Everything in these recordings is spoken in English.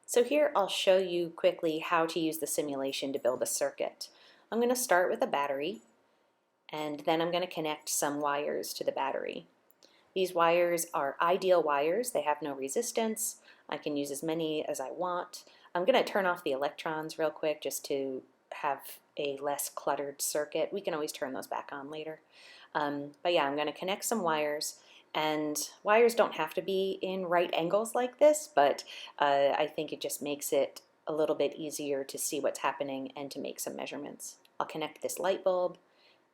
So here I'll show you quickly how to use the simulation to build a circuit. I'm going to start with a battery, and then I'm going to connect some wires to the battery. These wires are ideal wires. They have no resistance. I can use as many as I want. I'm going to turn off the electrons real quick just to have a less cluttered circuit. We can always turn those back on later. But yeah, I'm going to connect some wires, and wires don't have to be in right angles like this, but I think it just makes it a little bit easier to see what's happening and to make some measurements. I'll connect this light bulb,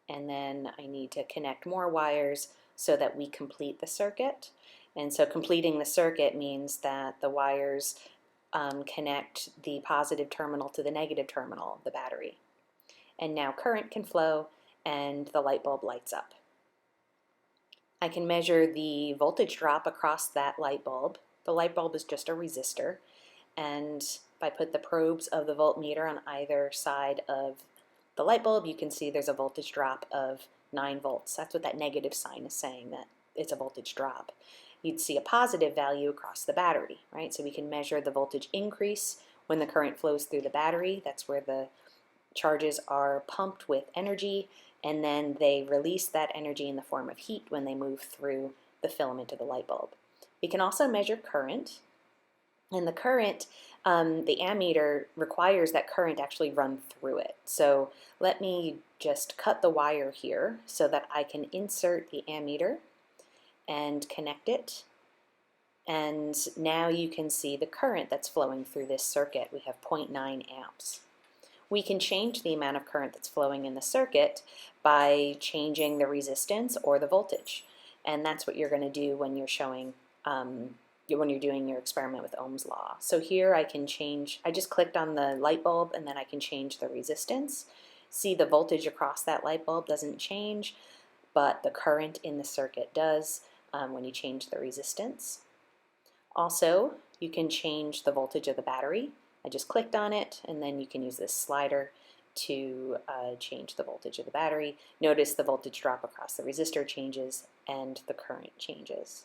and then I need to connect more wires so that we complete the circuit. And so completing the circuit means that the wires connect the positive terminal to the negative terminal of the battery. And now current can flow and the light bulb lights up. I can measure the voltage drop across that light bulb. The light bulb is just a resistor, and if I put the probes of the voltmeter on either side of the light bulb, you can see there's a voltage drop of 9 volts. That's what that negative sign is saying, that it's a voltage drop. You'd see a positive value across the battery, right? So we can measure the voltage increase when the current flows through the battery. That's where the charges are pumped with energy, and then they release that energy in the form of heat when they move through the filament of the light bulb. We can also measure current, and the current, the ammeter requires that current actually run through it. So let me just cut the wire here so that I can insert the ammeter and connect it. And now you can see the current that's flowing through this circuit. We have 0.9 amps. We can change the amount of current that's flowing in the circuit by changing the resistance or the voltage. And that's what you're going to do when you're showing, when you're doing your experiment with Ohm's law. So here I can change, I just clicked on the light bulb and then I can change the resistance. See, the voltage across that light bulb doesn't change, but the current in the circuit does when you change the resistance. Also, you can change the voltage of the battery. I just clicked on it, and then you can use this slider to change the voltage of the battery. Notice the voltage drop across the resistor changes and the current changes.